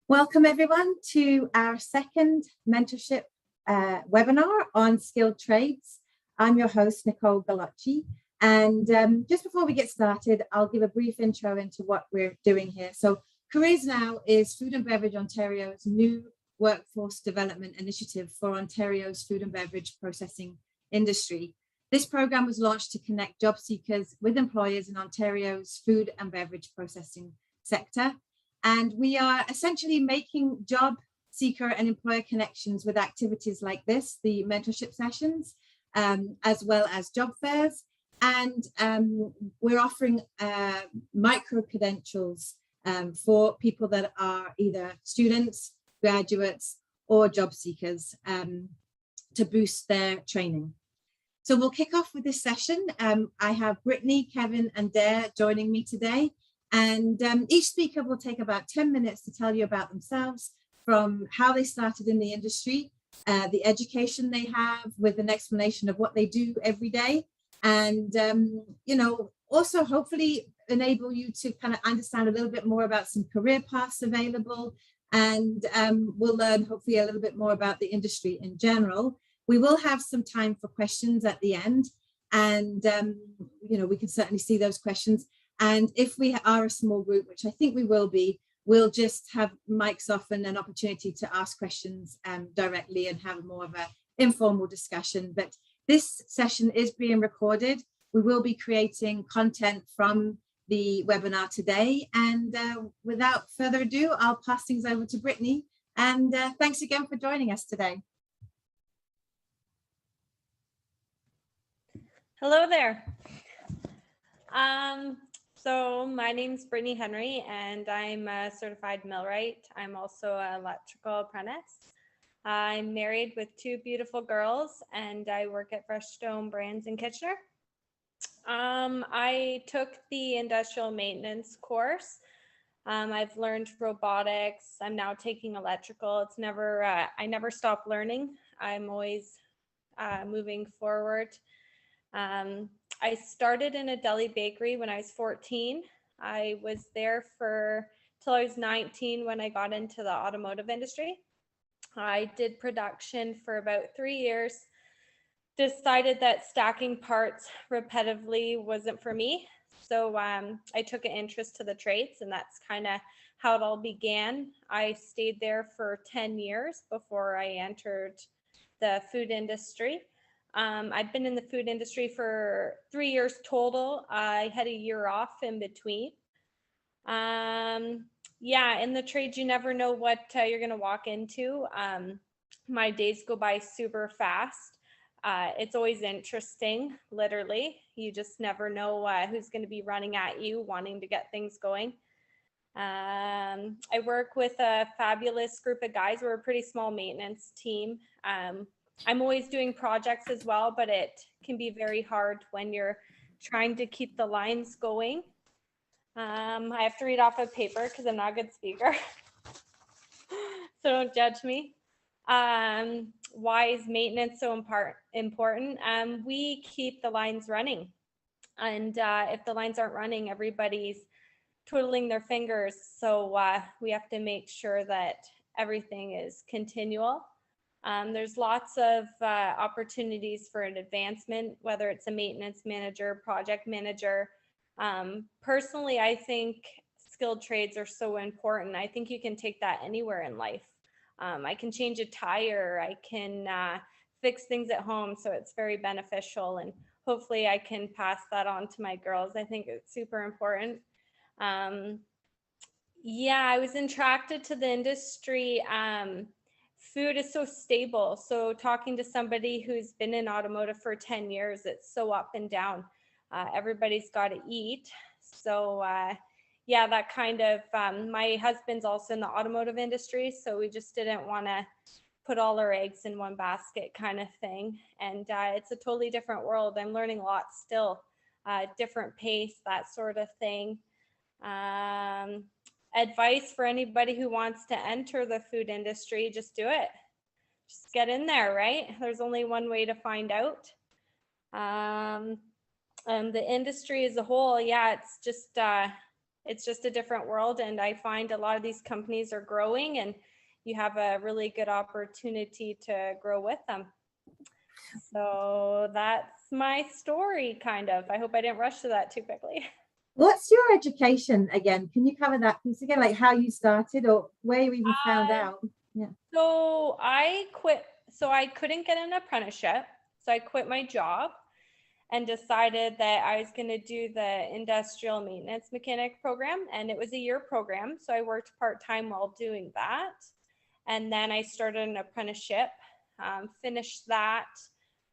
Welcome everyone to our second mentorship webinar on skilled trades. I'm your host, Nicole Galacci. And just before we get started, I'll give a brief intro into what we're doing here. So Careers Now is Food and Beverage Ontario's new workforce development initiative for Ontario's food and beverage processing industry. This program was launched to connect job seekers with employers in Ontario's food and beverage processing sector. And we are essentially making job seeker and employer connections with activities like this, the mentorship sessions, as well as job fairs. And we're offering micro credentials for people that are either students, graduates, or job seekers to boost their training. So we'll kick off with this session. I have Brittany, Kevin, and Dare joining me today. And each speaker will take about 10 minutes to tell you about themselves, from how they started in the industry, the education they have with an explanation of what they do every day, and, also hopefully enable you to kind of understand a little bit more about some career paths available. And we'll learn hopefully a little bit more about the industry in general. We will have some time for questions at the end. And, we can certainly see those questions. And if we are a small group, which I think we will be, we'll just have mics off and an opportunity to ask questions directly and have more of an informal discussion. But this session is being recorded. We will be creating content from the webinar today. And without further ado, I'll pass things over to Brittany. And thanks again for joining us today. Hello there. So my name's Brittany Henry, and I'm a certified millwright. I'm also an electrical apprentice. I'm married with two beautiful girls, and I work at Fresh Stone Brands in Kitchener. I took the industrial maintenance course. I've learned robotics. I'm now taking electrical. It's never, I never stop learning. I'm always moving forward. I started in a deli bakery when I was 14. I was there till I was 19 when I got into the automotive industry. I did production for about 3 years, decided that stacking parts repetitively wasn't for me. So I took an interest to the trades, and that's kind of how it all began. I stayed there for 10 years before I entered the food industry. I've been in the food industry for 3 years total. I had a year off in between. In the trades, you never know what you're going to walk into. My days go by super fast. It's always interesting, literally. You just never know who's going to be running at you, wanting to get things going. I work with a fabulous group of guys. We're a pretty small maintenance team. I'm always doing projects as well, but it can be very hard when you're trying to keep the lines going. I have to read off a paper because I'm not a good speaker. So don't judge me. Why is maintenance so important? We keep the lines running. And if the lines aren't running, everybody's twiddling their fingers. So we have to make sure that everything is continual. There's lots of opportunities for an advancement, whether it's a maintenance manager, project manager. Personally, I think skilled trades are so important. I think you can take that anywhere in life. I can change a tire. I can fix things at home. So it's very beneficial. And hopefully I can pass that on to my girls. I think it's super important. I was attracted to the industry. Food is so stable. So talking to somebody who's been in automotive for 10 years, it's so up and down. Everybody's got to eat. So that kind of, my husband's also in the automotive industry. So we just didn't want to put all our eggs in one basket kind of thing. And it's a totally different world. I'm learning a lot still, different pace, that sort of thing. Advice for anybody who wants to enter the food industry, just do it. Just get in there, right? There's only one way to find out. The industry as a whole, it's just it's just a different world. And I find a lot of these companies are growing, and you have a really good opportunity to grow with them. So that's my story, kind of. I hope I didn't rush to that too quickly. What's your education again? Can you cover that piece again, like how you started or where you even found out? Yeah. So I quit. So I couldn't get an apprenticeship. So I quit my job and decided that I was going to do the industrial maintenance mechanic program. And it was a year program. So I worked part-time while doing that. And then I started an apprenticeship, finished that.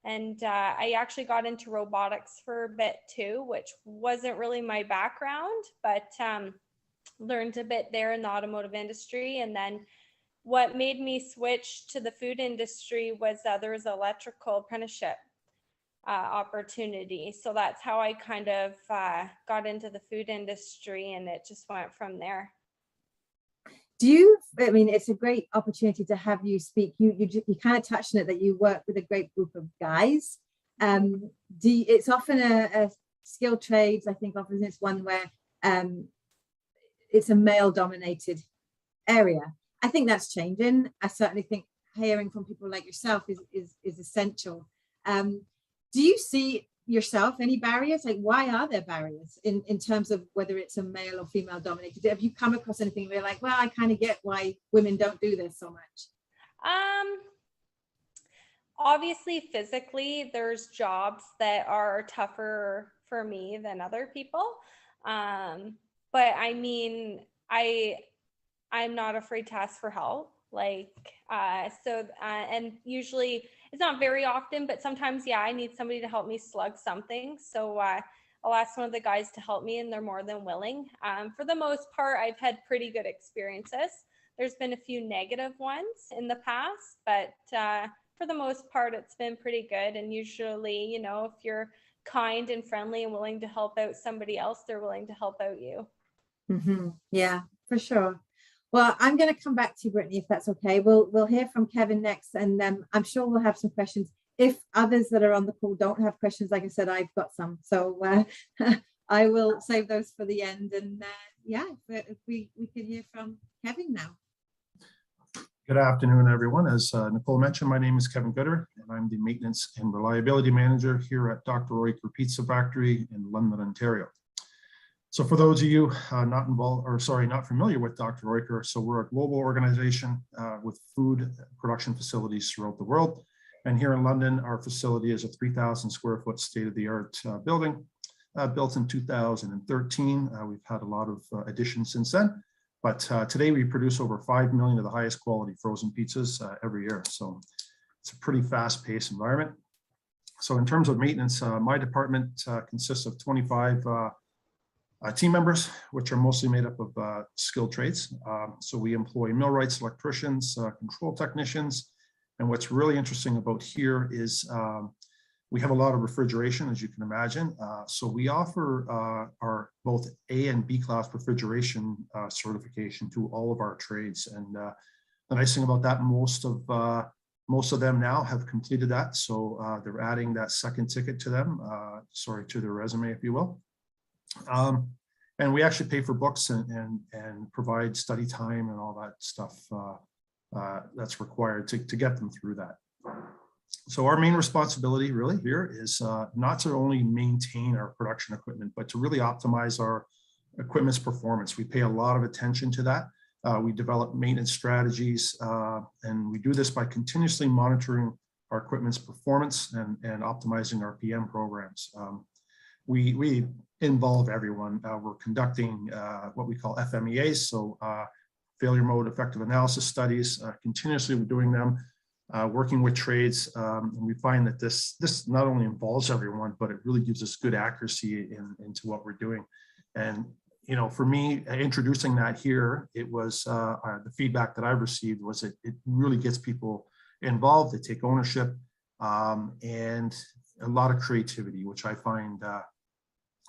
And I actually got into robotics for a bit too, which wasn't really my background, but learned a bit there in the automotive industry. And then what made me switch to the food industry was there was an electrical apprenticeship opportunity. So that's how I kind of got into the food industry, and it just went from there. I mean, it's a great opportunity to have you speak. You kind of touched on it, that you work with a great group of guys. It's often a skilled trades. I think often it's one where it's a male dominated area. I think that's changing. I certainly think hearing from people like yourself is essential. Do you see yourself any barriers? Like, why are there barriers in terms of whether it's a male or female dominated? Have you come across anything where you're like, well, I kind of get why women don't do this so much? Obviously, physically, there's jobs that are tougher for me than other people. But I mean, I'm not afraid to ask for help. And usually it's not very often, but sometimes, yeah, I need somebody to help me slug something. So I'll ask one of the guys to help me, and they're more than willing. For the most part, I've had pretty good experiences. There's been a few negative ones in the past, but for the most part, it's been pretty good. And usually, you know, if you're kind and friendly and willing to help out somebody else, they're willing to help out you. Mm-hmm. Yeah, for sure. Well, I'm going to come back to you, Brittany, if that's okay. We'll hear from Kevin next, and I'm sure we'll have some questions. If others that are on the call don't have questions, like I said, I've got some. So I will save those for the end. And yeah, if we could hear from Kevin now. Good afternoon, everyone. As Nicole mentioned, my name is Kevin Gooder, and I'm the Maintenance and Reliability Manager here at Dr. Royker Pizza Factory in London, Ontario. So for those of you not familiar with Dr. Royker, so we're a global organization with food production facilities throughout the world. And here in London, our facility is a 3,000 square foot state-of-the-art building built in 2013. We've had a lot of additions since then. But today we produce over 5 million of the highest quality frozen pizzas every year. So it's a pretty fast-paced environment. So in terms of maintenance, my department consists of 25 team members, which are mostly made up of skilled trades. So we employ millwrights, electricians, control technicians. And what's really interesting about here is we have a lot of refrigeration, as you can imagine. So we offer our both A and B class refrigeration certification to all of our trades. And the nice thing about that, most of them now have completed that. So they're adding that second ticket to them, to their resume, if you will. And we actually pay for books and provide study time and all that stuff that's required to get them through that. So our main responsibility really here is not to only maintain our production equipment, but to really optimize our equipment's performance. We pay a lot of attention to that. We develop maintenance strategies, and we do this by continuously monitoring our equipment's performance and optimizing our PM programs. We involve everyone. We're conducting what we call FMEAs, so failure mode effective analysis studies. Continuously we're doing them, working with trades, and we find that this not only involves everyone, but it really gives us good accuracy into what we're doing. And you know, for me, introducing that here, it was the feedback that I've received was it really gets people involved. They take ownership and a lot of creativity, which I find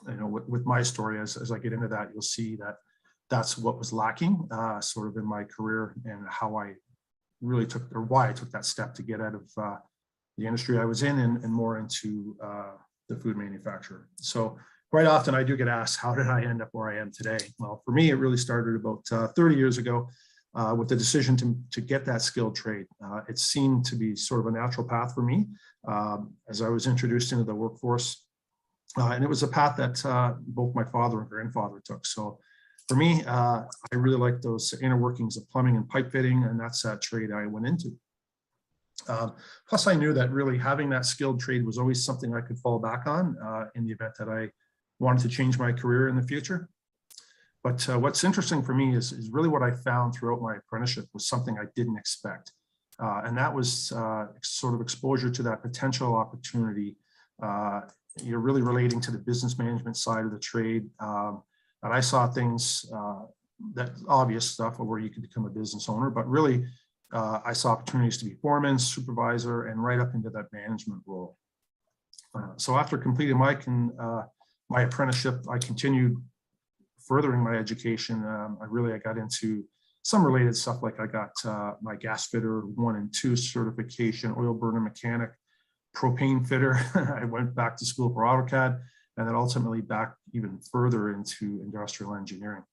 you know, with my story, as I get into that, you'll see that that's what was lacking sort of in my career, and how I really took, or why I took that step to get out of the industry I was in and more into the food manufacturer. So quite often I do get asked, how did I end up where I am today? Well, for me, it really started about 30 years ago with the decision to get that skilled trade. It seemed to be sort of a natural path for me as I was introduced into the workforce. And it was a path that both my father and grandfather took. So for me, I really like those inner workings of plumbing and pipe fitting, and that's that trade I went into. Plus, I knew that really having that skilled trade was always something I could fall back on in the event that I wanted to change my career in the future. But what's interesting for me is really what I found throughout my apprenticeship was something I didn't expect. And that was sort of exposure to that potential opportunity, you're really relating to the business management side of the trade. And I saw things, that obvious stuff where you could become a business owner, but really I saw opportunities to be foreman, supervisor, and right up into that management role. So after completing my apprenticeship, I continued furthering my education. I got into some related stuff, like I got my gas fitter 1 and 2 certification, oil burner mechanic, propane fitter. I went back to school for AutoCAD, and then ultimately back even further into industrial engineering.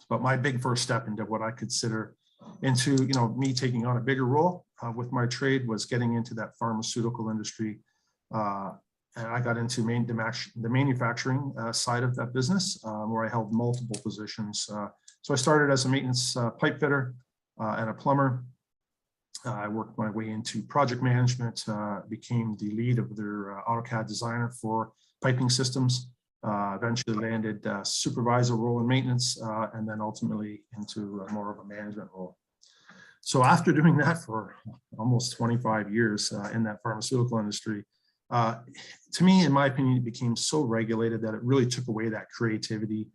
But my big first step into what I consider into, me taking on a bigger role with my trade was getting into that pharmaceutical industry. And I got into the manufacturing side of that business, where I held multiple positions. So I started as a maintenance pipe fitter and a plumber. I worked my way into project management, became the lead of their AutoCAD designer for piping systems, eventually landed a supervisor role in maintenance, and then ultimately into more of a management role. So after doing that for almost 25 years in that pharmaceutical industry, to me, in my opinion, it became so regulated that it really took away that creativity.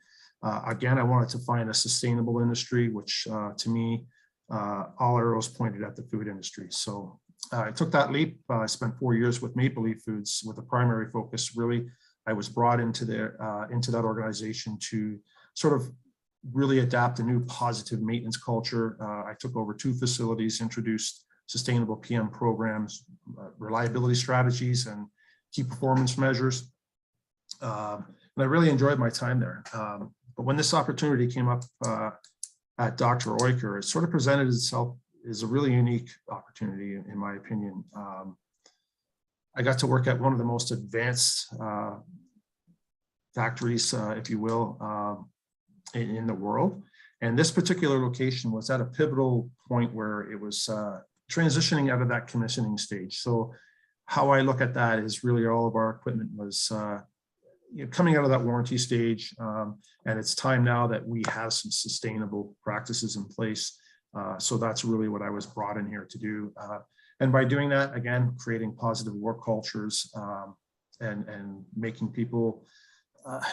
Again, I wanted to find a sustainable industry, which to me, all arrows pointed at the food industry. So I took that leap. I spent 4 years with Maple Leaf Foods with a primary focus. Really, I was brought into that organization to sort of really adapt a new positive maintenance culture. I took over 2 facilities, introduced sustainable PM programs, reliability strategies, and key performance measures. And I really enjoyed my time there. But when this opportunity came up at Dr. Oiker, it sort of presented itself as a really unique opportunity, in my opinion. I got to work at one of the most advanced factories, if you will, in the world. And this particular location was at a pivotal point where it was transitioning out of that commissioning stage. So how I look at that is really all of our equipment was coming out of that warranty stage. And it's time now that we have some sustainable practices in place. So that's really what I was brought in here to do. And by doing that, again, creating positive work cultures and making people,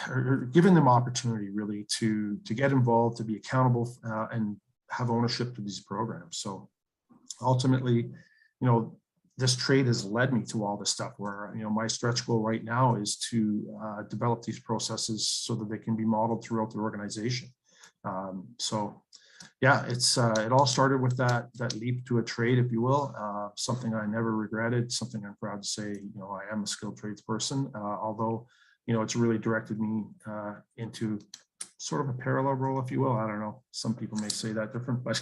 or giving them opportunity really to get involved, to be accountable and have ownership to these programs. So ultimately, this trade has led me to all this stuff where, my stretch goal right now is to develop these processes so that they can be modeled throughout the organization. So yeah, it all started with that leap to a trade, if you will, something I never regretted, something I'm proud to say, I am a skilled trades person, although, it's really directed me into sort of a parallel role, if you will. I don't know. Some people may say that different, but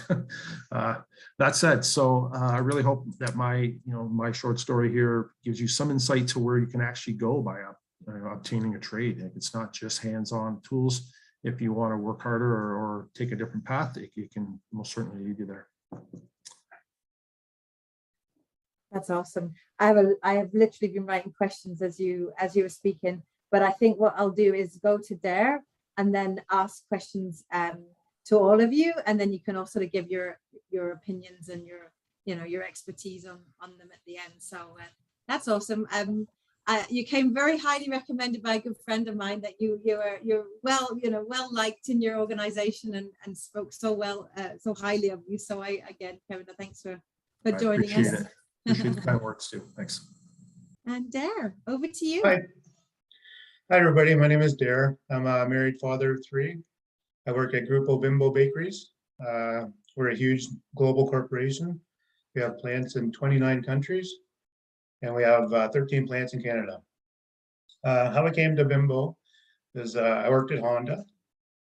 that said, so I really hope that my short story here gives you some insight to where you can actually go by obtaining a trade. It's not just hands-on tools. If you want to work harder or take a different path, it can most certainly lead you there. That's awesome. I have literally been writing questions as you were speaking, but I think what I'll do is go to Dare and then ask questions to all of you, and then you can also give your opinions and your expertise on them at the end. So that's awesome. You came very highly recommended by a good friend of mine that you're well liked in your organization and spoke so highly of you. So again, Kevin, thanks for joining us. Appreciate the kind words too. Thanks. And Dare, over to you. Hi, everybody. My name is Dare. I'm a married father of 3. I work at Grupo Bimbo Bakeries. We're a huge global corporation. We have plants in 29 countries, and we have 13 plants in Canada. How I came to Bimbo is I worked at Honda,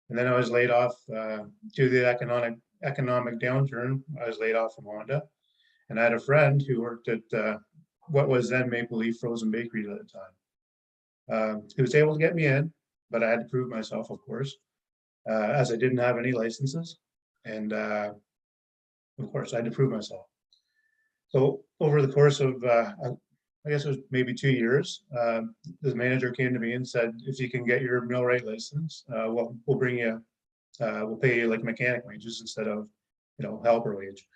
and then I was laid off due to the economic downturn. I was laid off from Honda, and I had a friend who worked at what was then Maple Leaf Frozen Bakeries at the time. He was able to get me in, but I had to prove myself, of course, as I didn't have any licenses, and of course I had to prove myself. So over the course of, I guess it was maybe 2 years, the manager came to me and said, if you can get your millwright license, we'll bring you, we'll pay you like mechanic wages instead of, helper wage.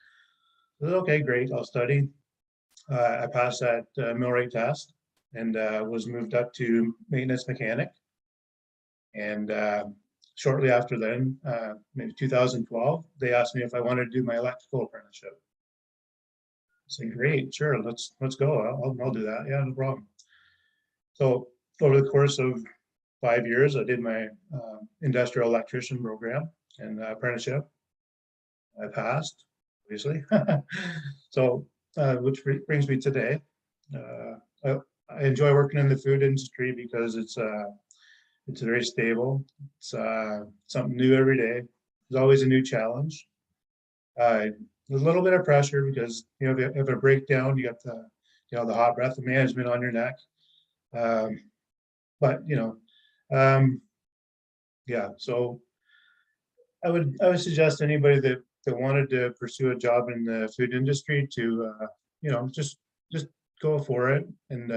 I said, okay, great, I'll study. I passed that millwright test and was moved up to maintenance mechanic. And shortly after then, maybe 2012, they asked me if I wanted to do my electrical apprenticeship. I said, great, sure, let's go. I'll do that. Yeah, no problem. So over the course of 5 years, I did my industrial electrician program and apprenticeship. I passed, obviously. So, which brings me today. I enjoy working in the food industry because it's very stable. It's something new every day. There's always a new challenge. There's a little bit of pressure because if you have a breakdown, you got the the hot breath of management on your neck. But yeah. So I would suggest anybody that wanted to pursue a job in the food industry to just go for it and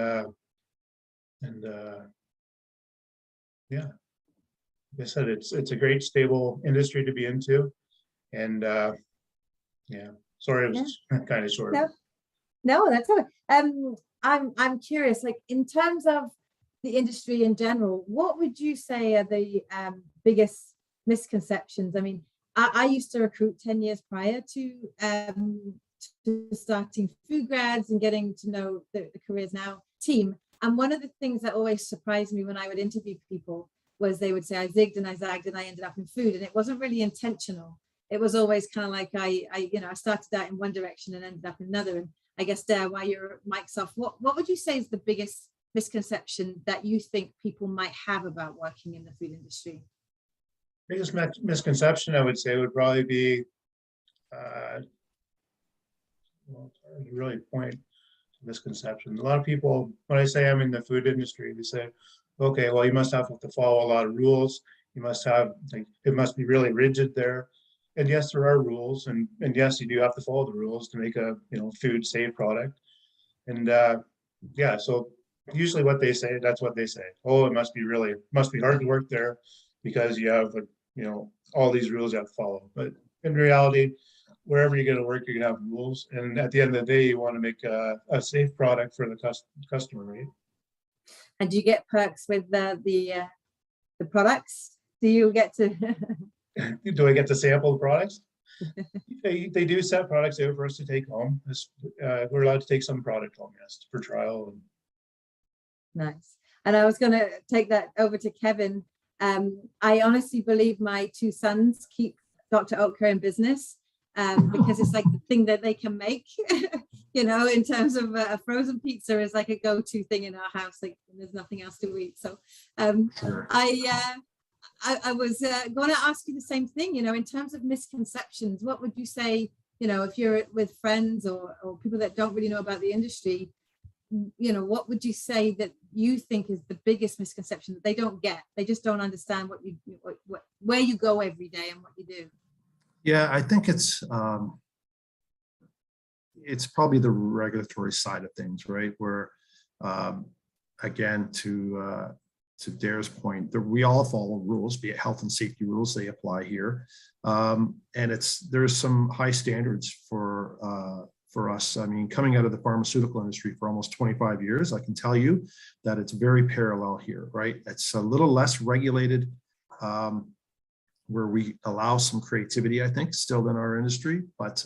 yeah. Like I said, it's a great stable industry to be into, and yeah. Sorry, it was kind of short. No, that's all right. I'm curious, like in terms of the industry in general, what would you say are the biggest misconceptions? I mean, I used to recruit 10 years prior to starting food grads and getting to know the Careers Now team. And one of the things that always surprised me when I would interview people was they would say I zigged and I zagged and I ended up in food, and it wasn't really intentional. It was always kind of like I started out in one direction and ended up in another. And I guess there, while your mic's off, what would you say is the biggest misconception that you think people might have about working in the food industry? Biggest misconception I would say would probably be, well, really point misconception. A lot of people, when I say I'm in the food industry, they say, okay, well, you must have to follow a lot of rules. You must have, like, it must be really rigid there. And yes, there are rules, and yes, you do have to follow the rules to make a food safe product. And yeah, so usually what they say, that's what they say. Oh, it must be hard to work there because you have all these rules you have to follow. But in reality, wherever you're going to work, you're going to have rules. And at the end of the day, you want to make a safe product for the customer, right? And do you get perks with the products? Do you get to? Do I get to sample the products? They do set products out for us to take home. We're allowed to take some product home, yes, for trial. Nice. And I was going to take that over to Kevin. I honestly believe my two sons keep Dr. Oetker in business because it's like the thing that they can make. In terms of a frozen pizza is like a go-to thing in our house. Like there's nothing else to eat. So sure. I was going to ask you the same thing, in terms of misconceptions, what would you say, if you're with friends or people that don't really know about the industry, what would you say that you think is the biggest misconception that they don't get? They just don't understand where you go every day and what you do. Yeah, I think it's probably the regulatory side of things, right? Where, again, to Dare's point, we all follow rules, be it health and safety rules, they apply here. And there's some high standards for us. I mean, coming out of the pharmaceutical industry for almost 25 years, I can tell you that it's very parallel here, right? It's a little less regulated, where we allow some creativity, I think, still in our industry, but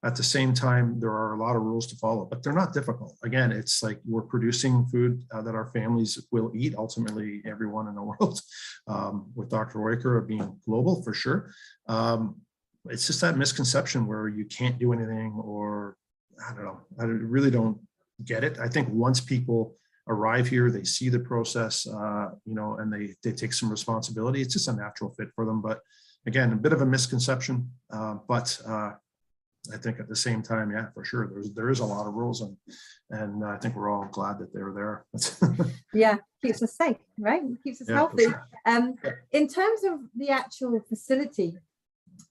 at the same time, there are a lot of rules to follow, but they're not difficult. Again, it's like we're producing food that our families will eat, ultimately everyone in the world, with Dr. Oetker being global for sure. It's just that misconception where you can't do anything, or I don't know, I really don't get it. I think once people arrive here, they see the process, and they take some responsibility. It's just a natural fit for them. But again, a bit of a misconception, but I think at the same time, yeah, for sure, there is a lot of rules, and I think we're all glad that they're there. Yeah, keeps us safe, right? Keeps us healthy. Sure. In terms of the actual facility,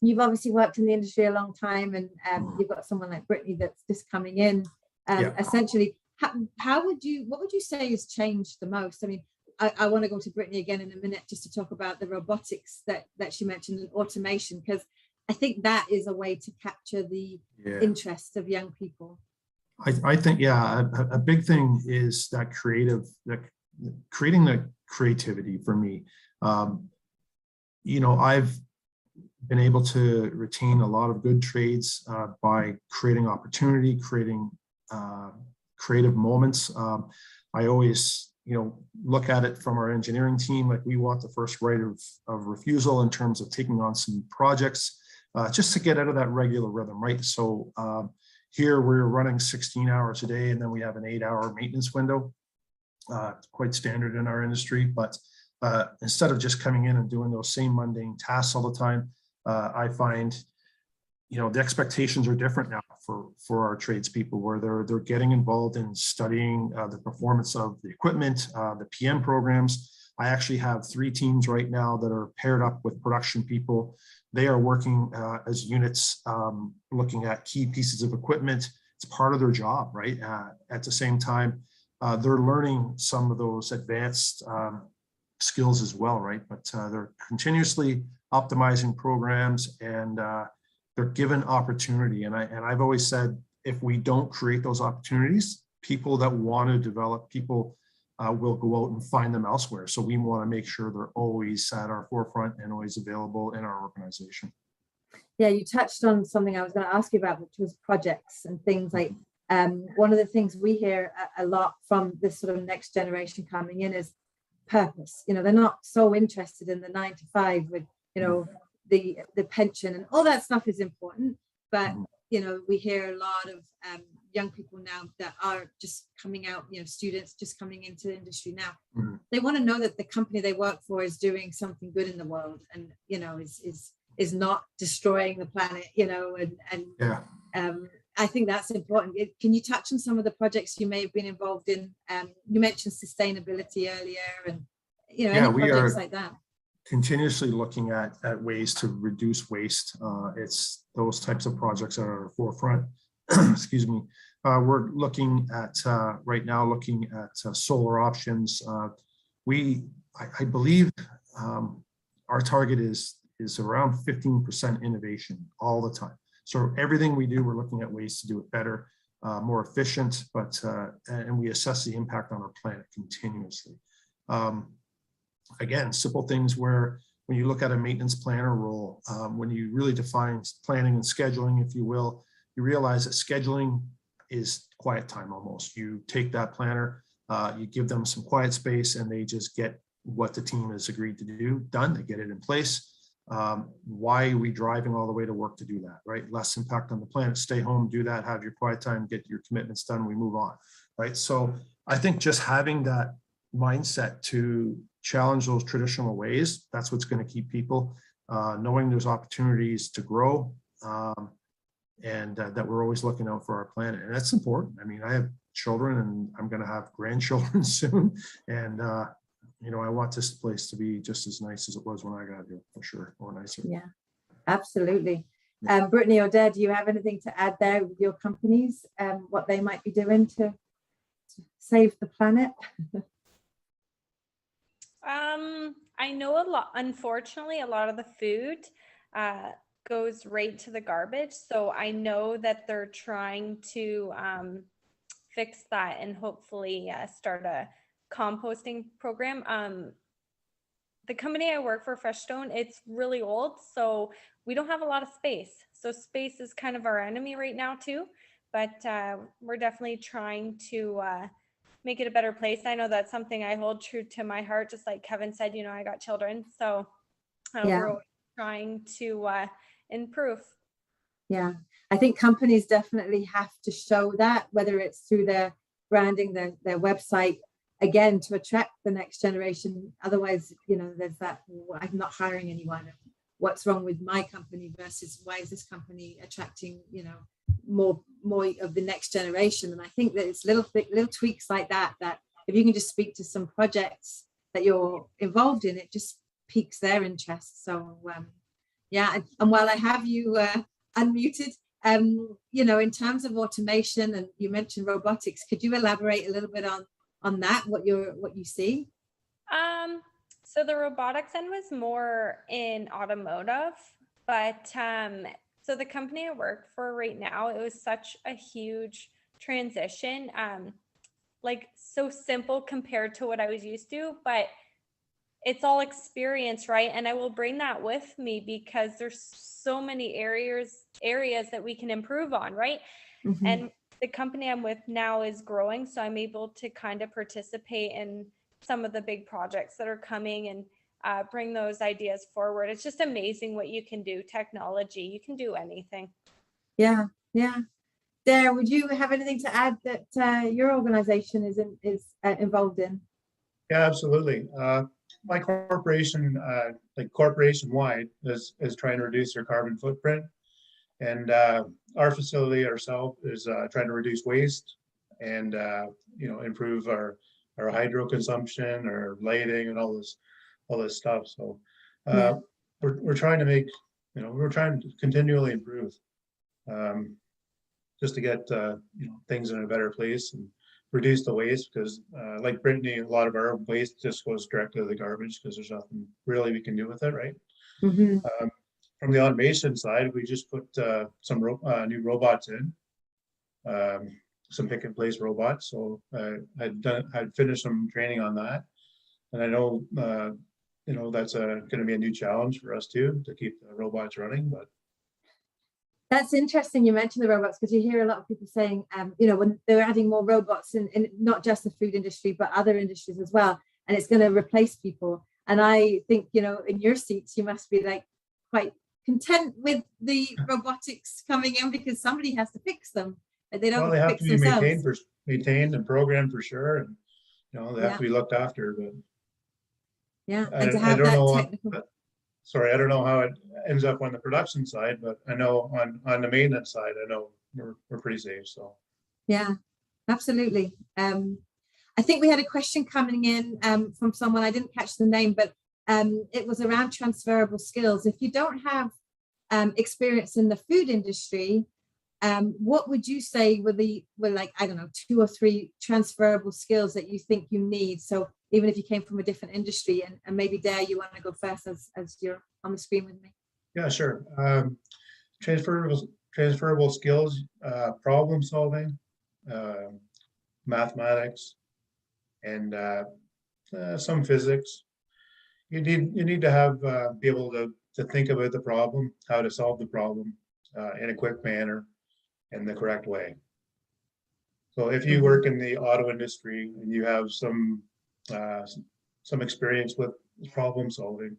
you've obviously worked in the industry a long time, and you've got someone like Brittany that's just coming in. Essentially, what would you say has changed the most? I mean, I want to go to Brittany again in a minute just to talk about the robotics that she mentioned and automation, because I think that is a way to capture the interest of young people. I think, a big thing is that creating the creativity for me. I've been able to retain a lot of good trades by creating opportunity, creating creative moments. I always, look at it from our engineering team, like we want the first right of refusal in terms of taking on some projects, just to get out of that regular rhythm, right? So here we're running 16 hours a day, and then we have an 8-hour maintenance window. It's quite standard in our industry, but instead of just coming in and doing those same mundane tasks all the time, I find, the expectations are different now for our tradespeople, where they're getting involved in studying the performance of the equipment, the PM programs. I actually have 3 teams right now that are paired up with production people. They are working as units, looking at key pieces of equipment. It's part of their job, right? At the same time, they're learning some of those advanced skills as well, right? But they're continuously optimizing programs, and they're given opportunity. And I've always said, if we don't create those opportunities, people that want to develop people will go out and find them elsewhere. So we want to make sure they're always at our forefront and always available in our organization. Yeah, you touched on something I was going to ask you about, which was projects and things like, one of the things we hear a lot from this sort of next generation coming in is purpose. They're not so interested in the 9 to 5 with, the pension and all that stuff is important. But, we hear a lot of young people now that are just coming out, students just coming into the industry now. They want to know that the company they work for is doing something good in the world, and, is not destroying the planet, I think that's important. Can you touch on some of the projects you may have been involved in? You mentioned sustainability earlier, and any projects like that. Continuously looking at ways to reduce waste. It's those types of projects that are at our forefront. Excuse me. We're looking at right now, solar options. I believe our target is around 15% innovation all the time. So everything we do, we're looking at ways to do it better, more efficient, but and we assess the impact on our planet continuously. Again, simple things where when you look at a maintenance planner role, when you really define planning and scheduling, if you will, you realize that scheduling is quiet time almost. You take that planner, you give them some quiet space, and they just get what the team has agreed to do done. They get it in place. Why are we driving all the way to work to do that, right? Less impact on the planet. Stay home, do that, have your quiet time, get your commitments done, we move on, right? So I think just having that mindset to challenge those traditional ways, that's what's going to keep people knowing there's opportunities to grow, and that we're always looking out for our planet. And that's important. I mean, I have children, and I'm going to have grandchildren soon, and I want this place to be just as nice as it was when I got here, for sure, or nicer. Yeah, absolutely. Brittany or Dad, do you have anything to add there with your companies, what they might be doing to save the planet? I know unfortunately, a lot of the food goes right to the garbage. So I know that they're trying to fix that and hopefully start a composting program. The company I work for, Freshstone, it's really old, so we don't have a lot of space. So space is kind of our enemy right now too, but we're definitely trying to make it a better place. I know that's something I hold true to my heart, just like Kevin said, I got children, so we're always trying to improve. Yeah, I think companies definitely have to show that, whether it's through their branding, their website, again, to attract the next generation. Otherwise, there's that, well, I'm not hiring anyone. What's wrong with my company versus why is this company attracting, more of the next generation? And I think that it's little tweaks like that if you can just speak to some projects that you're involved in, it just piques their interest. So yeah, and while I have you unmuted, in terms of automation, and you mentioned robotics, could you elaborate a little bit on that, what you see? So the robotics end was more in automotive, but so the company I work for right now, it was such a huge transition, like so simple compared to what I was used to, but it's all experience, right? And I will bring that with me because there's so many areas that we can improve on, right? Mm-hmm. And the company I'm with now is growing, so I'm able to kind of participate in some of the big projects that are coming and bring those ideas forward. It's just amazing what you can do. Technology, you can do anything. Yeah. Dare, would you have anything to add that your organization is involved in? Yeah, absolutely. My corporation, like corporation-wide, is trying to reduce their carbon footprint. And our facility ourselves is trying to reduce waste and, improve our hydro consumption, our lighting, and all this stuff. So we're trying to make, we're trying to continually improve, just to get things in a better place and reduce the waste, because like Brittany, a lot of our waste just goes directly to the garbage because there's nothing really we can do with it, right? Mm-hmm. From the automation side, we just put some new robots in, some pick and place robots. So I'd finished some training on that, and I know that's going to be a new challenge for us too, to keep the robots running. But that's interesting you mentioned the robots, because you hear a lot of people saying, when they're adding more robots in not just the food industry, but other industries as well, and it's going to replace people. And I think, in your seats, you must be like quite content with the robotics coming in, because somebody has to fix them. They don't. Well, they have to be maintained and programmed for sure, and they have to be looked after. But and to have that technical. Sorry, I don't know how it ends up on the production side, but I know on the maintenance side, I know we're pretty safe. So yeah, absolutely. I think we had a question coming in from someone, I didn't catch the name, but it was around transferable skills. If you don't have experience in the food industry, what would you say were like, I don't know, 2 or 3 transferable skills that you think you need? So even if you came from a different industry, and maybe Dare, you want to go first as you're on the screen with me. Yeah, sure. Transferable skills, problem solving, mathematics, and some physics. You need to have be able to think about the problem, how to solve the problem in a quick manner, in the correct way. So if you work in the auto industry and you have some experience with problem solving,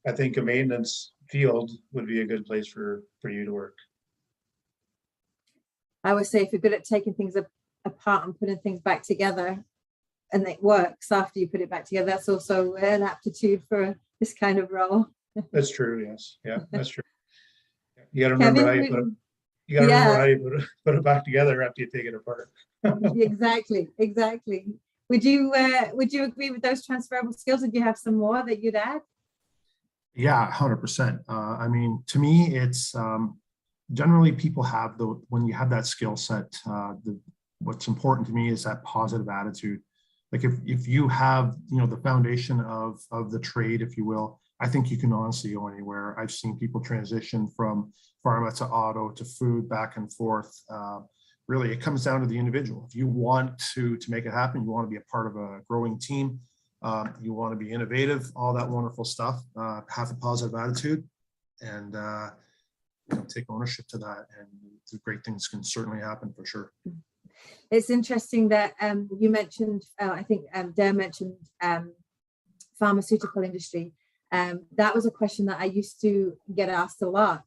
I think a maintenance field would be a good place for you to work. I would say if you're good at taking things apart and putting things back together, and it works after you put it back together, that's also an aptitude for this kind of role. That's true. Yes. Yeah, that's true. You got to remember how you put it. You got to remember how you put it back together after you take it apart. Exactly. Would you agree with those transferable skills? Did you have some more that you'd add? Yeah, 100%. I mean, to me, it's generally people have when you have that skill set, what's important to me is that positive attitude. Like if you have, the foundation of the trade, if you will, I think you can honestly go anywhere. I've seen people transition from pharma to auto to food, back and forth. Really, it comes down to the individual. If you want to make it happen, you want to be a part of a growing team, you want to be innovative, all that wonderful stuff, have a positive attitude, and take ownership to that, and the great things can certainly happen for sure. It's interesting that you mentioned, I think Dare mentioned pharmaceutical industry. That was a question that I used to get asked a lot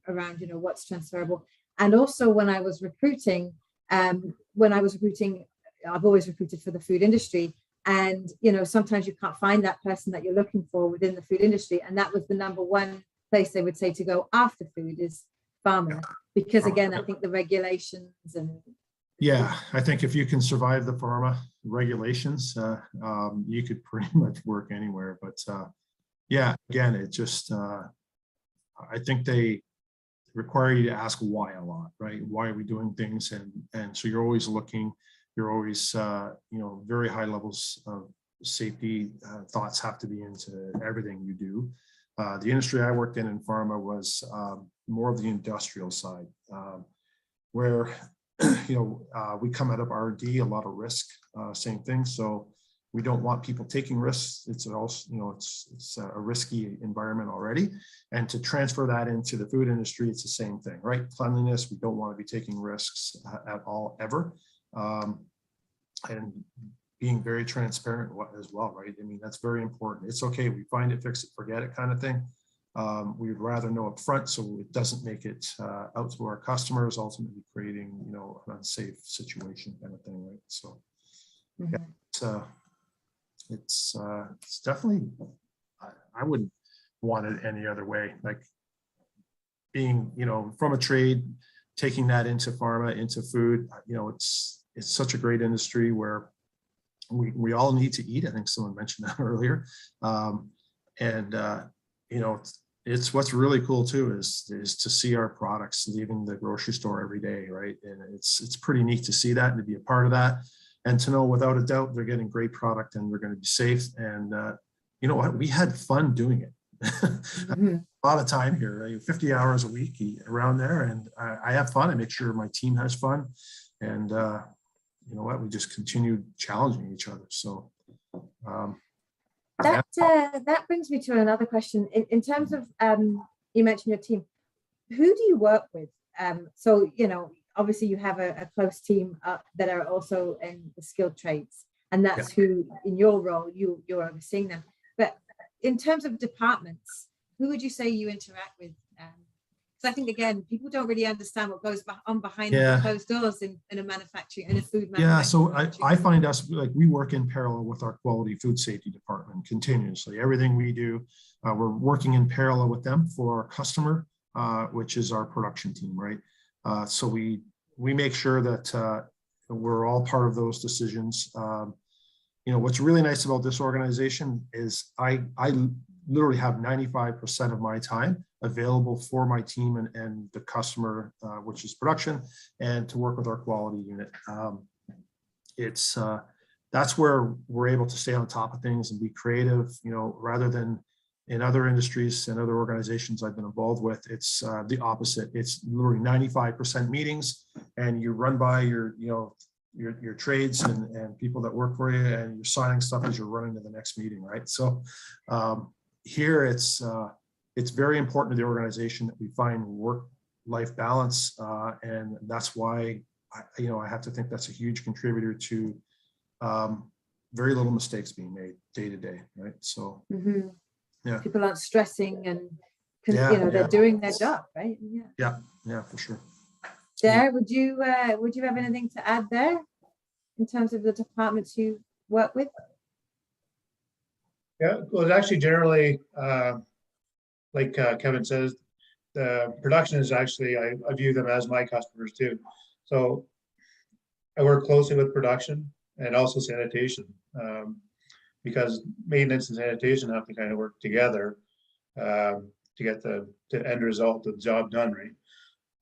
around, what's transferable. And also when I was recruiting I've always recruited for the food industry, and sometimes you can't find that person that you're looking for within the food industry, and that was the number one place they would say to go after food is pharma, because again, I think the regulations and I think if you can survive the pharma regulations, you could pretty much work anywhere. But again, it just I think they require you to ask why a lot, right? Why are we doing things? And so you're always looking, you're always very high levels of safety thoughts have to be into everything you do. The industry I worked in pharma was more of the industrial side, where we come out of R&D, a lot of risk, same thing. So we don't want people taking risks. It's also, it's a risky environment already. And to transfer that into the food industry, it's the same thing, right? Cleanliness, we don't want to be taking risks at all, ever. And being very transparent as well, right? I mean, that's very important. It's okay, we find it, fix it, forget it kind of thing. We'd rather know up front so it doesn't make it out to our customers, ultimately creating, an unsafe situation kind of thing, right? So it's definitely, I wouldn't want it any other way. Like being, from a trade, taking that into pharma, into food, it's such a great industry where we all need to eat. I think someone mentioned that earlier. It's what's really cool too is to see our products leaving the grocery store every day, right? And it's pretty neat to see that and to be a part of that, and to know without a doubt they're getting great product and they're going to be safe. And you know what? We had fun doing it. A lot of time here, right? 50 hours a week around there, and I have fun. I make sure my team has fun, and you know what? We just continued challenging each other. So. That brings me to another question. In terms of, you mentioned your team. Who do you work with? So, obviously you have a close team that are also in the skilled trades, and that's who, in your role, you're overseeing them. But in terms of departments, who would you say you interact with? Because I think, again, people don't really understand what goes on behind the closed doors in a manufacturing, in a food manufacturing. Yeah, so I find us, we work in parallel with our quality food safety department continuously. Everything we do, we're working in parallel with them for our customer, which is our production team, right? So we make sure that we're all part of those decisions. What's really nice about this organization is I literally have 95% of my time available for my team and the customer, which is production, and to work with our quality unit. That's where we're able to stay on top of things and be creative, rather than in other industries and other organizations I've been involved with. It's the opposite. It's literally 95% meetings, and you run by your trades and people that work for you, and you're signing stuff as you're running to the next meeting, right? So here it's very important to the organization that we find work-life balance, and that's why I have to think that's a huge contributor to very little mistakes being made day to day, right? So people aren't stressing and they're doing their job, right? Yeah, for sure. Dare, would you have anything to add there in terms of the departments you work with? Yeah, well, actually, generally, like Kevin says, the production is actually, I view them as my customers too. So I work closely with production and also sanitation, because maintenance and sanitation have to kind of work together to get the end result of the job done, right?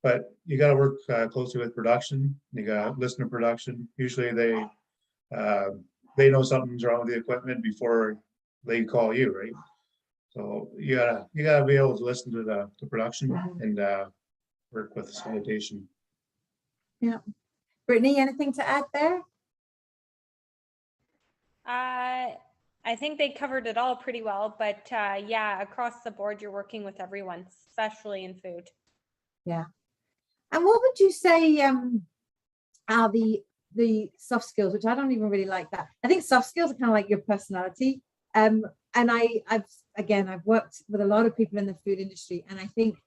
But you got to work closely with production. You got to listen to production. Usually they know something's wrong with the equipment before they call you, right? So you gotta be able to listen to the production and work with sanitation. Yeah, Brittany, anything to add there? I think they covered it all pretty well, but across the board, you're working with everyone, especially in food. Yeah. And what would you say are the soft skills, which I don't even really like that. I think soft skills are kind of like your personality. And I've worked with a lot of people in the food industry, and I think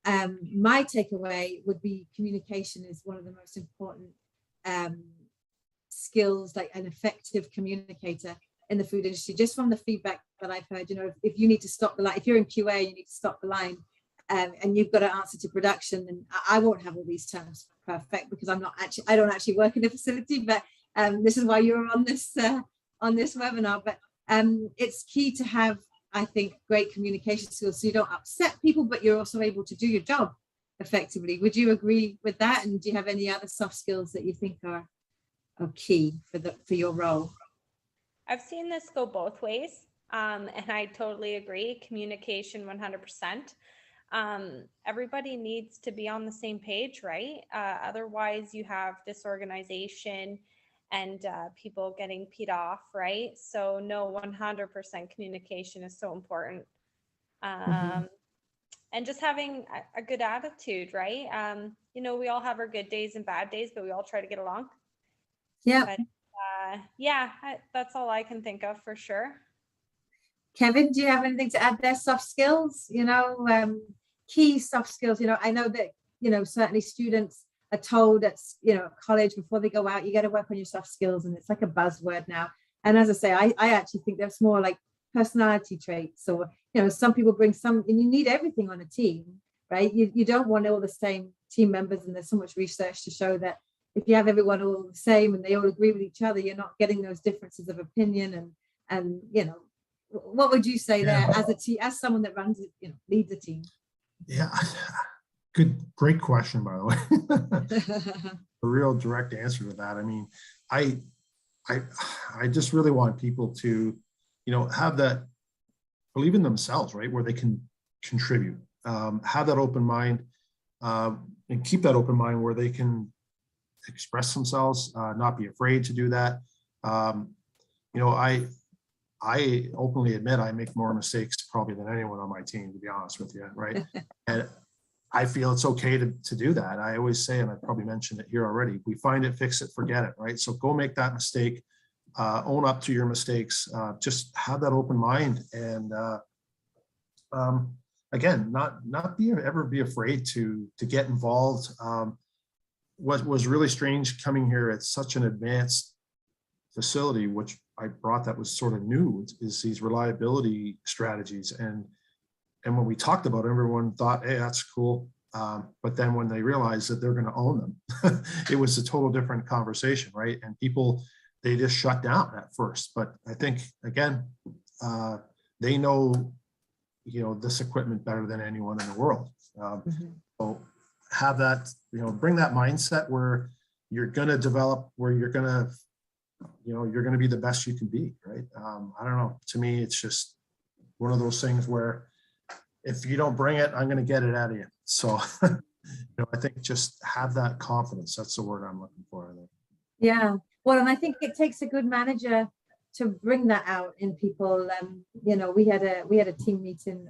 my takeaway would be communication is one of the most important skills, like an effective communicator in the food industry, just from the feedback that I've heard. You know, if you need to stop the line, if you're in QA, you need to stop the line, and you've got to answer to production, and I won't have all these terms perfect because I don't actually work in the facility, but this is why you're on this webinar. But it's key to have, I think, great communication skills so you don't upset people, but you're also able to do your job effectively. Would you agree with that? And do you have any other soft skills that you think are key for your role? I've seen this go both ways, and I totally agree. Communication 100%. Everybody needs to be on the same page, right? Otherwise you have disorganization and people getting peed off, right? So no, 100% communication is so important. And just having a good attitude, right? You know, we all have our good days and bad days, but we all try to get along. Yeah. But, yeah, that's all I can think of for sure. Kevin, do you have anything to add there? Soft skills, you know, key soft skills. You know, I know that, you know, certainly students are told at, you know, college before they go out, you got to work on your soft skills, and it's like a buzzword now. And as I say, I actually think that's more like personality traits, or, you know, some people bring some, and you need everything on a team, right? You don't want all the same team members, and there's so much research to show that if you have everyone all the same and they all agree with each other, you're not getting those differences of opinion. And you know, what would you say there as a team, as someone that runs it, you know, leads a team? Yeah, great question, by the way. A real direct answer to that. I mean, I just really want people to, you know, have that, believe in themselves, right? Where they can contribute, have that open mind, and keep that open mind where they can express themselves, not be afraid to do that. You know, I openly admit I make more mistakes probably than anyone on my team, to be honest with you, right? And I feel it's okay to do that. I always say, and I probably mentioned it here already, we find it, fix it, forget it, right? So go make that mistake, own up to your mistakes, just have that open mind, and again, not ever be afraid to get involved. What was really strange coming here at such an advanced facility, which I brought that was sort of new, is these reliability strategies. And when we talked about it, everyone thought, hey, that's cool. But then when they realized that they're going to own them, it was a total different conversation, right? And people, they just shut down at first. But I think, again, they know, you know, this equipment better than anyone in the world. So have that, you know, bring that mindset where you're going to develop, where you're going to, you know, you're going to be the best you can be, right? I don't know. To me, it's just one of those things where if you don't bring it, I'm going to get it out of you. So, you know, I think just have that confidence. That's the word I'm looking for, I think. Yeah. Well, and I think it takes a good manager to bring that out in people. You know, we had a team meeting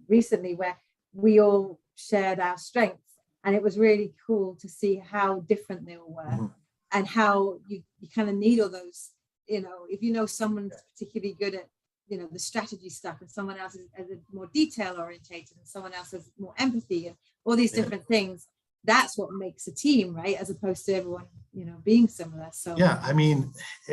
recently where we all shared our strengths, and it was really cool to see how different they all were, and how you kind of need all those, you know, if you know someone's particularly good at, you know, the strategy stuff, and someone else is more detail orientated, and someone else has more empathy, and all these different things. That's what makes a team, right? As opposed to everyone, you know, being similar. So yeah, I mean,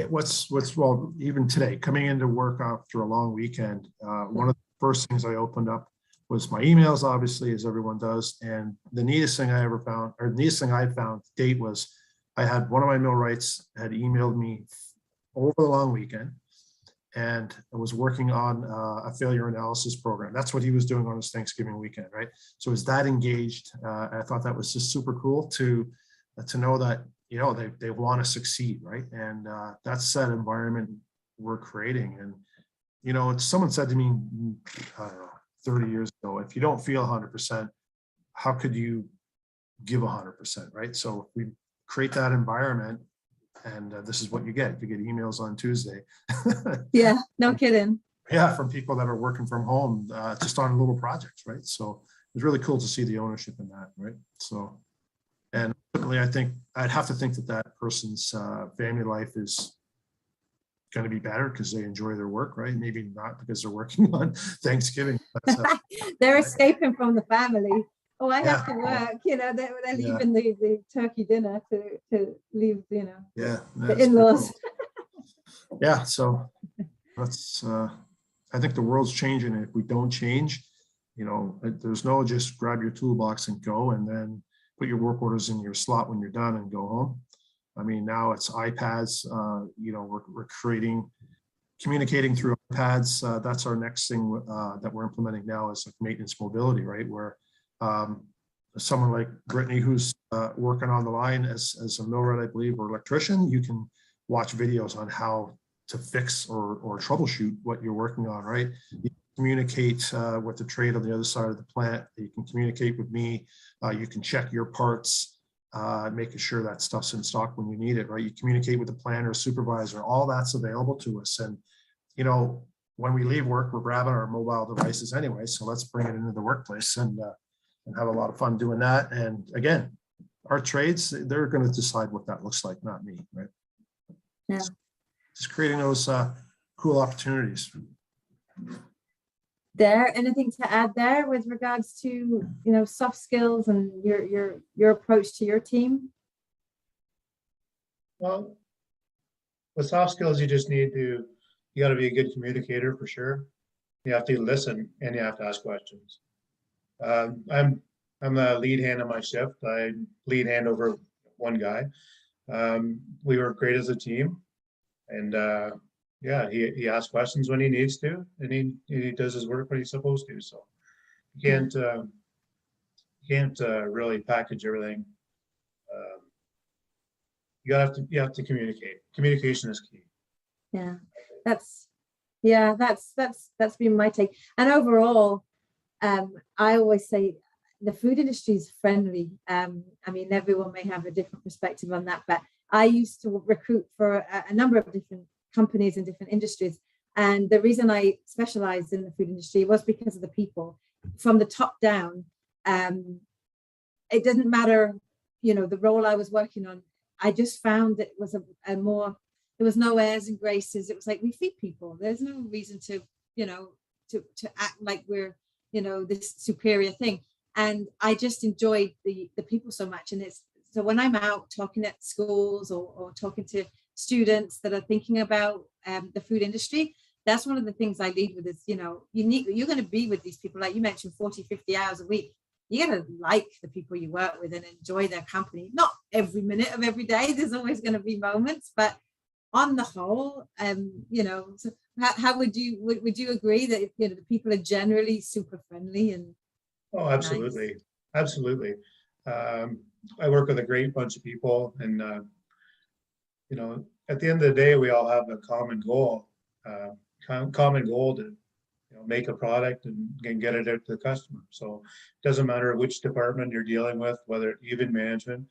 what's well, even today, coming into work after a long weekend, one of the first things I opened up was my emails, obviously, as everyone does. And the neatest thing I ever found, or the neatest thing I found to date, was I had one of my millwrights had emailed me over the long weekend, and I was working on a failure analysis program. That's what he was doing on his Thanksgiving weekend, right? So is that engaged? I thought that was just super cool to know that, you know, they want to succeed, right? And that's that environment we're creating. And, you know, someone said to me, I don't know, 30 years ago, if you don't feel 100%, how could you give 100%, right? So if we create that environment, and this is what you get. You get emails on Tuesday. yeah, no kidding. Yeah, from people that are working from home, just on little projects, right? So it's really cool to see the ownership in that, right? So, and ultimately, I think I'd have to think that that person's family life is going to be better because they enjoy their work, right? Maybe not because they're working on Thanksgiving. But, they're escaping from the family. Oh, I have Yeah. to work, they're Yeah. leaving the turkey dinner to leave, Yeah. the that's pretty in-laws. cool. Yeah. So that's, I think the world's changing. If we don't change, there's no just grab your toolbox and go and then put your work orders in your slot when you're done and go home. I mean, now it's iPads, we're communicating through iPads. That's our next thing that we're implementing now is like maintenance mobility, right? Where someone like Brittany, who's working on the line as a millwright, I believe, or electrician, you can watch videos on how to fix or troubleshoot what you're working on, right? You communicate with the trade on the other side of the plant. You can communicate with me. You can check your parts, making sure that stuff's in stock when you need it, right? You communicate with the planner, supervisor, all that's available to us. And, when we leave work, we're grabbing our mobile devices anyway. So let's bring it into the workplace and have a lot of fun doing that. And again, our trades, they're going to decide what that looks like, not me, right? Yeah. Just creating those cool opportunities. Anything to add there with regards to soft skills and your approach to your team? Well, with soft skills, you got to be a good communicator for sure. You have to listen and you have to ask questions. I'm the lead hand on my shift. I lead hand over one guy. We work great as a team, and he asks questions when he needs to, and he does his work when he's supposed to. So you can't really package everything. You have to communicate. Communication is key. That's been my take. And overall, I always say the food industry is friendly. I mean, everyone may have a different perspective on that, but I used to recruit for a number of different companies in different industries. And the reason I specialized in the food industry was because of the people from the top down. It doesn't matter, the role I was working on. I just found it was there was no airs and graces. It was like, we feed people. There's no reason to act like we're, this superior thing. And I just enjoyed the people so much. And so when I'm out talking at schools or talking to students that are thinking about the food industry, that's one of the things I lead with is, you're going to be with these people, like you mentioned, 40, 50 hours a week. You got to like the people you work with and enjoy their company. Not every minute of every day. There's always going to be moments, but on the whole, so how would you agree that the people are generally super friendly and oh, absolutely, nice? Absolutely. I work with a great bunch of people, and at the end of the day, we all have a common goal. To make a product and get it out to the customer. So it doesn't matter which department you're dealing with, whether even management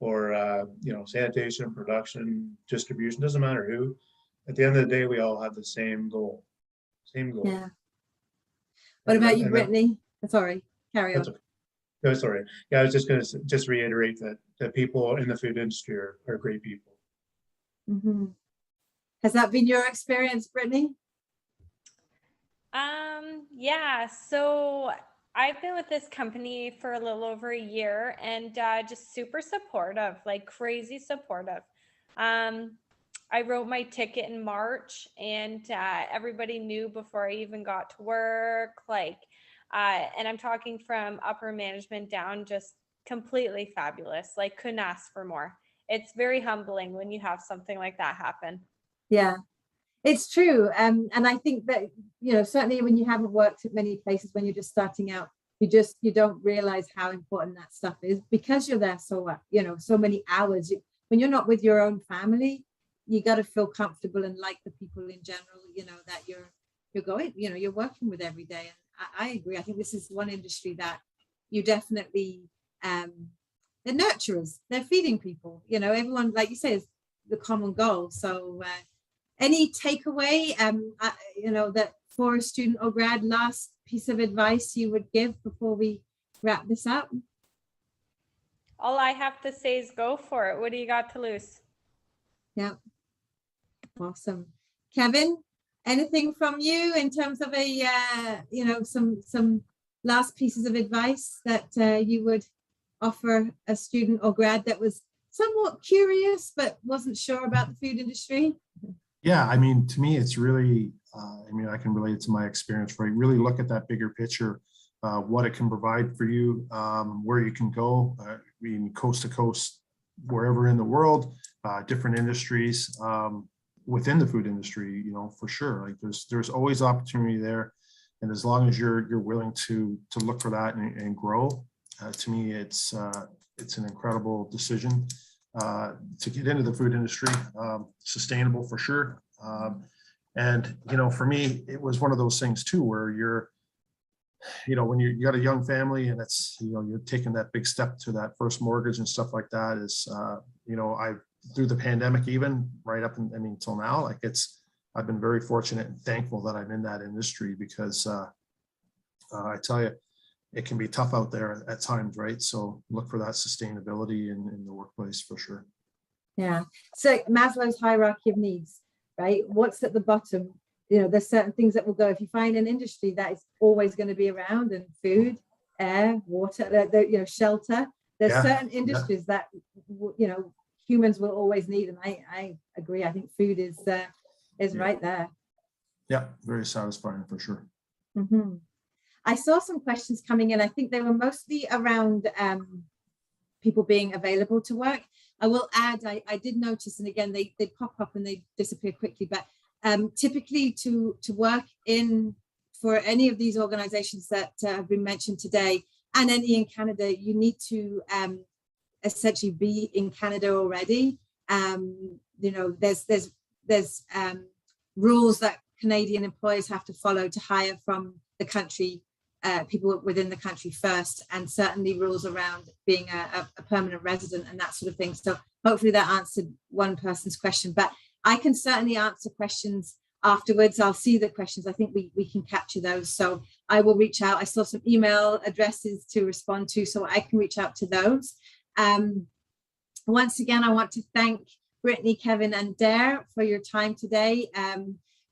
or sanitation, production, distribution, doesn't matter who. At the end of the day, we all have the same goal. Yeah. What about you, Brittany? Sorry, carry on. No, sorry. Yeah, I was just going to reiterate that people in the food industry are great people. Mm-hmm. Has that been your experience, Brittany? Yeah, so I've been with this company for a little over a year and just super supportive, like crazy supportive. I wrote my ticket in March and everybody knew before I even got to work, and I'm talking from upper management down, just completely fabulous, like couldn't ask for more. It's very humbling when you have something like that happen. Yeah. It's true. And I think that, certainly when you haven't worked at many places, when you're just starting out, you don't realize how important that stuff is because you're there so many hours. When you're not with your own family, you got to feel comfortable and like the people in general, that you're going, you're working with every day. And I agree. I think this is one industry that you definitely, they're nurturers. They're feeding people, everyone, like you say, is the common goal. So, any takeaway, that for a student or grad, last piece of advice you would give before we wrap this up? All I have to say is go for it. What do you got to lose? Yeah. Awesome. Kevin, anything from you in terms of some last pieces of advice that you would offer a student or grad that was somewhat curious but wasn't sure about the food industry? Yeah, I mean, to me, it's really, I mean, I can relate it to my experience, right? Really look at that bigger picture, what it can provide for you, where you can go, I mean, coast to coast, wherever in the world, different industries within the food industry, you know, for sure. Like there's always opportunity there. And as long as you're willing to look for that and grow, to me, it's an incredible decision to get into the food industry, sustainable for sure. And, you know, for me, it was one of those things too, where you're, you know, when you got a young family and it's, you know, you're taking that big step to that first mortgage and stuff like that is, you know, through the pandemic, even right up, I mean, till now, like I've been very fortunate and thankful that I'm in that industry because I tell you, it can be tough out there at times, right? So look for that sustainability in the workplace for sure. Yeah. So Maslow's hierarchy of needs, right? What's at the bottom? You know, there's certain things that will go. If you find an industry that is always going to be around, and food, air, water, you know, shelter, there's certain industries that, you know, humans will always need. And I agree. I think food is right there. Yeah, very satisfying for sure. Mm-hmm. I saw some questions coming in. I think they were mostly around people being available to work. I will add, I did notice, and again, they pop up and they disappear quickly, but typically to work for any of these organizations that have been mentioned today, and any in Canada, you need to essentially be in Canada already. You know, there's rules that Canadian employers have to follow to hire from the country, people within the country first, and certainly rules around being a permanent resident and that sort of thing. So hopefully that answered one person's question, but I can certainly answer questions afterwards. I'll see the questions. I think we can capture those. So I will reach out. I saw some email addresses to respond to, so I can reach out to those. Once again, I want to thank Brittany, Kevin, and Dare for your time today.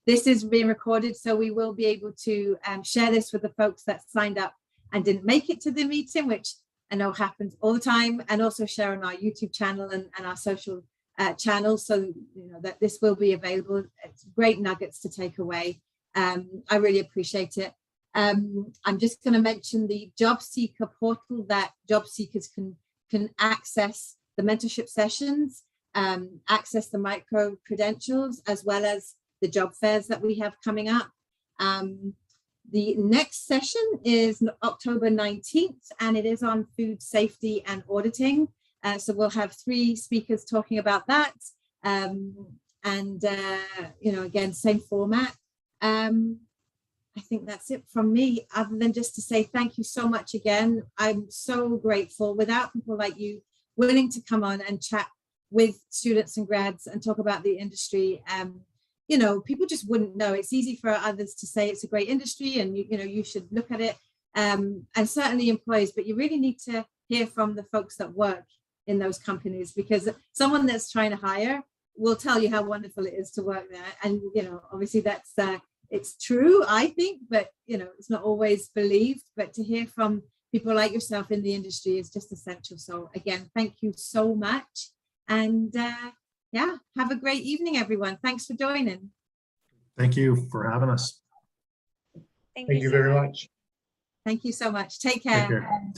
This is being recorded, so we will be able to share this with the folks that signed up and didn't make it to the meeting, which I know happens all the time, and also share on our YouTube channel and our social channels, so you know that this will be available. It's great nuggets to take away. I really appreciate it. I'm just going to mention the job seeker portal that job seekers can access the mentorship sessions, access the micro credentials, as well as the job fairs that we have coming up. The next session is October 19th, and it is on food safety and auditing. So we'll have 3 speakers talking about that. You know, again, same format. I think that's it from me, other than just to say thank you so much again. I'm so grateful. Without people like you willing to come on and chat with students and grads and talk about the industry, you know, people just wouldn't know. It's easy for others to say it's a great industry and you know you should look at it, and certainly employees, but you really need to hear from the folks that work in those companies, because someone that's trying to hire will tell you how wonderful it is to work there. And you know, obviously that's it's true, I think, but you know, it's not always believed. But to hear from people like yourself in the industry is just essential. So again, thank you so much. And yeah, have a great evening, everyone. Thanks for joining. Thank you for having us. Thank you very much. Thank you so much. Take care. Take care.